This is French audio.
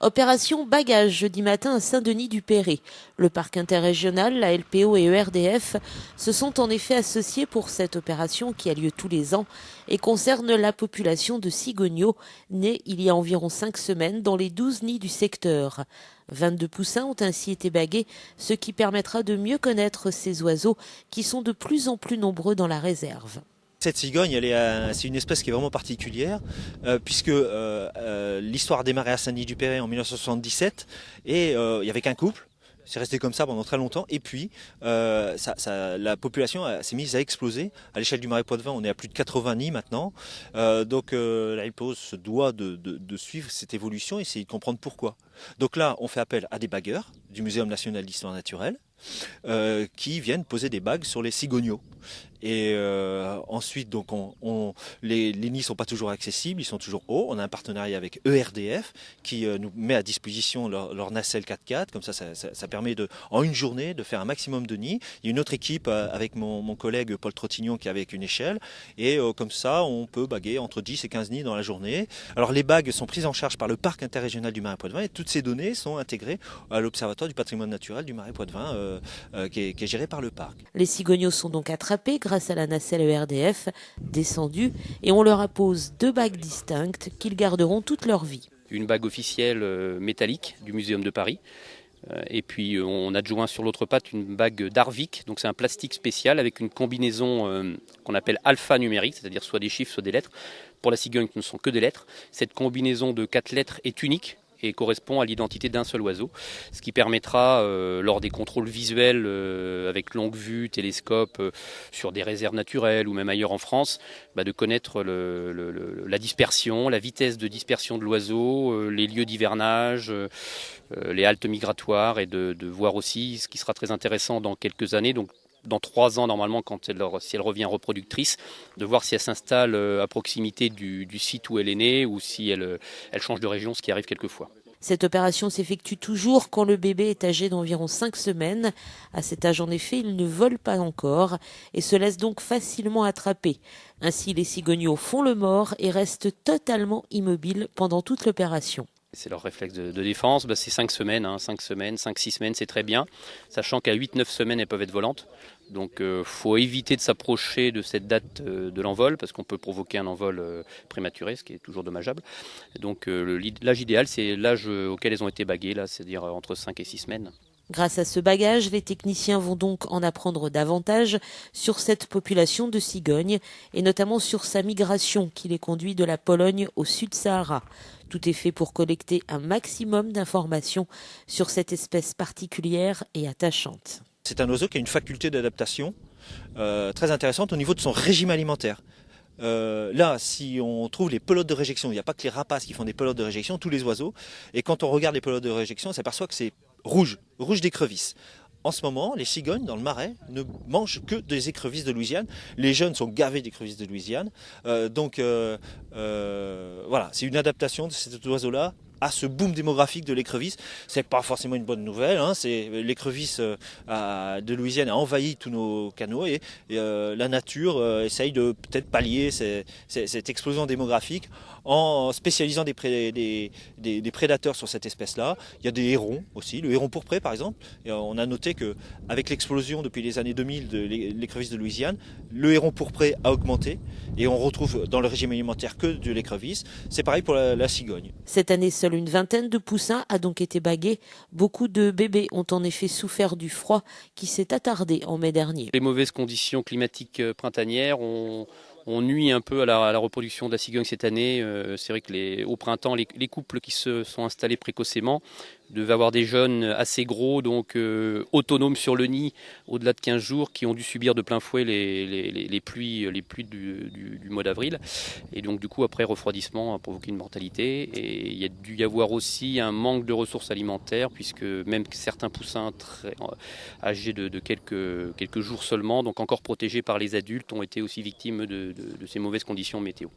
Opération bagage jeudi matin à Saint-Denis-du-Perret. Le parc interrégional, la LPO et ERDF se sont en effet associés pour cette opération qui a lieu tous les ans et concerne la population de cigogneaux nés il y a environ 5 semaines dans les 12 nids du secteur. 22 poussins ont ainsi été bagués, ce qui permettra de mieux connaître ces oiseaux qui sont de plus en plus nombreux dans la réserve. Cette cigogne, c'est une espèce qui est vraiment particulière, puisque l'histoire a démarré à Saint-Denis-du-Perret en 1977 et il n'y avait qu'un couple. C'est resté comme ça pendant très longtemps. Et puis, la population s'est mise à exploser. À l'échelle du Marais Poitevin, on est à plus de 80 nids maintenant. Donc, la LPO se doit de suivre cette évolution et essayer de comprendre pourquoi. Donc là, on fait appel à des bagueurs du Muséum national d'histoire naturelle qui viennent poser des bagues sur les cigogneaux. Et ensuite, donc, les nids sont pas toujours accessibles, ils sont toujours hauts. On a un partenariat avec ERDF qui nous met à disposition leur nacelle 4x4. Comme ça permet en une journée de faire un maximum de nids. Il y a une autre équipe avec mon collègue Paul Trottignon qui est avec une échelle. Et comme ça, on peut baguer entre 10 et 15 nids dans la journée. Alors les bagues sont prises en charge par le parc interrégional du Marais Poitevin et toutes ces données sont intégrées à l'Observatoire du patrimoine naturel du Marais Poitevin qui est géré par le parc. Les cigogneaux sont donc attrapés grâce à la nacelle ERDF, descendus, et on leur appose 2 bagues distinctes qu'ils garderont toute leur vie. Une bague officielle métallique du Muséum de Paris. Et puis on adjoint sur l'autre patte une bague d'Arvik, donc c'est un plastique spécial avec une combinaison qu'on appelle alphanumérique, c'est-à-dire soit des chiffres, soit des lettres. Pour la cigogne, ce ne sont que des lettres. Cette combinaison de 4 lettres est unique et correspond à l'identité d'un seul oiseau, ce qui permettra, lors des contrôles visuels avec longue vue, télescope, sur des réserves naturelles ou même ailleurs en France, de connaître la dispersion, la vitesse de dispersion de l'oiseau, les lieux d'hivernage, les haltes migratoires et de voir aussi ce qui sera très intéressant dans quelques années, donc dans 3 ans normalement si elle revient reproductrice, de voir si elle s'installe à proximité du site où elle est née ou si elle change de région, ce qui arrive quelquefois. Cette opération s'effectue toujours quand le bébé est âgé d'environ 5 semaines. À cet âge, en effet, il ne vole pas encore et se laisse donc facilement attraper. Ainsi, les cigogneaux font le mort et restent totalement immobiles pendant toute l'opération. C'est leur réflexe de défense, c'est 5 semaines, 5-6 semaines, c'est très bien, sachant qu'à 8-9 semaines, elles peuvent être volantes. Donc faut éviter de s'approcher de cette date de l'envol, parce qu'on peut provoquer un envol prématuré, ce qui est toujours dommageable. Donc l'âge idéal, c'est l'âge auquel elles ont été baguées, là, c'est-à-dire entre 5 et 6 semaines. Grâce à ce bagage, les techniciens vont donc en apprendre davantage sur cette population de cigognes et notamment sur sa migration qui les conduit de la Pologne au Sud-Sahara. Tout est fait pour collecter un maximum d'informations sur cette espèce particulière et attachante. C'est un oiseau qui a une faculté d'adaptation très intéressante au niveau de son régime alimentaire. Là, si on trouve les pelotes de réjection, il n'y a pas que les rapaces qui font des pelotes de réjection, tous les oiseaux. Et quand on regarde les pelotes de réjection, on s'aperçoit que c'est rouge d'écrevisses. En ce moment, les cigognes dans le marais ne mangent que des écrevisses de Louisiane. Les jeunes sont gavés d'écrevisses de Louisiane. Voilà, c'est une adaptation de cet oiseau-là à ce boom démographique de l'écrevisse. C'est pas forcément une bonne nouvelle, c'est l'écrevisse de Louisiane a envahi tous nos canaux et la nature essaye de peut-être pallier cette explosion démographique en spécialisant des prédateurs sur cette espèce-là. Il y a des hérons aussi, le héron pourpré par exemple. Et on a noté qu'avec l'explosion depuis les années 2000 de l'écrevisse de Louisiane, le héron pourpré a augmenté et on retrouve dans le régime alimentaire que de l'écrevisse. C'est pareil pour la cigogne. Cette année, seule une vingtaine de poussins a donc été bagués. Beaucoup de bébés ont en effet souffert du froid qui s'est attardé en mai dernier. Les mauvaises conditions climatiques printanières ont nuit un peu à la reproduction de la cigogne cette année. C'est vrai que au printemps, les couples qui se sont installés précocement devaient avoir des jeunes assez gros, donc autonomes sur le nid au-delà de 15 jours, qui ont dû subir de plein fouet les pluies du mois d'avril. Et donc du coup, après, refroidissement a provoqué une mortalité. Et il y a dû y avoir aussi un manque de ressources alimentaires, puisque même certains poussins très âgés de quelques jours seulement, donc encore protégés par les adultes, ont été aussi victimes de ces mauvaises conditions météo.